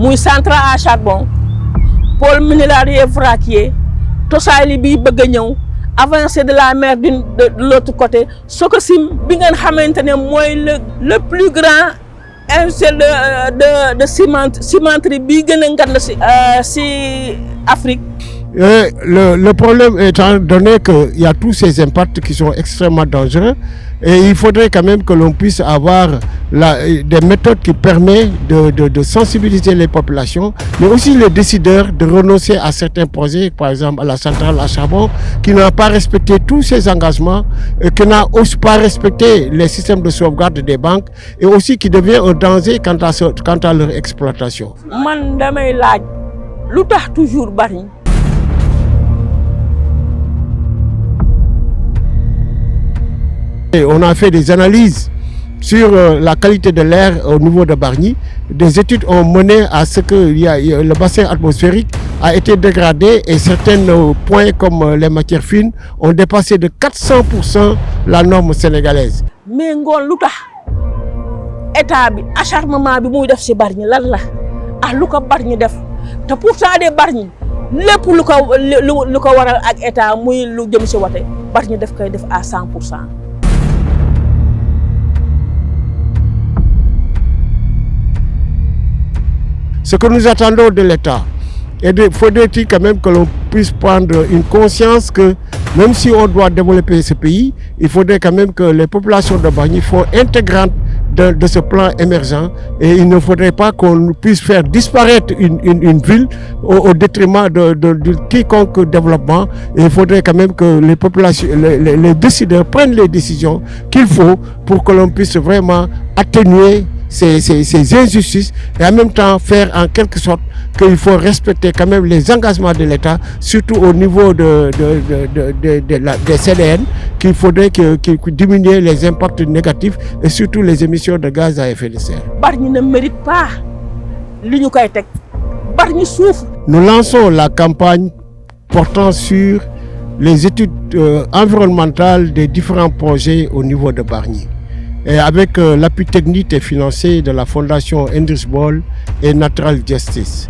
muy centrale à charbon pôle minéralier vraquier Tosali bi bëgg a ñëw avancée de la mer de l'autre côté Sococim bi ngeen xamante ne mooy le plus grand industrie de cimenterie bi gën a ngand si Afrique. Le problème étant donné qu'il y a tous ces impacts qui sont extrêmement dangereux et il faudrait quand même que l'on puisse avoir des méthodes qui permettent de sensibiliser les populations, mais aussi les décideurs de renoncer à certains projets, par exemple à la centrale à charbon, qui n'a pas respecté tous ses engagements, et qui n'a aussi pas respecté les systèmes de sauvegarde des banques et aussi qui devient un danger quant à leur exploitation. Man damay laaj lu tax toujours bari. On a fait des analyses sur la qualité de l'air au niveau de Bargny. Des études ont mené à ce que le bassin atmosphérique a été dégradé et certains points comme les matières fines ont dépassé de 400% la norme sénégalaise. Mais ngoon lu tax état bi acharnement bi muy def ci Bargny lan la ah lu ko Bargny def te pourtant de Bargny lépp lu ko waral ak état muy lu jëm ci wote Bargny def koy def à 100%. Ce que nous attendons de l'État, faudrait-il quand même que l'on puisse prendre une conscience que même si on doit développer ce pays, il faudrait quand même que les populations de Bargny soient intégrantes de ce plan émergent et il ne faudrait pas qu'on puisse faire disparaître une ville au détriment de quiconque développement. Et il faudrait quand même que les populations, les décideurs prennent les décisions qu'il faut pour que l'on puisse vraiment atténuer ces injustices et en même temps faire en quelque sorte qu'il faut respecter quand même les engagements de l'État, surtout au niveau des CDN, qu'il faudrait diminuer les impacts négatifs et surtout les émissions de gaz à effet de serre. Bargny ne mérite pas li ñu koy teg. Bargny souffre. Nous lançons la campagne portant sur les études environnementales des différents projets au niveau de Bargny. Et avec l'appui technique et financier de la Fondation Indus Ball et Natural Justice.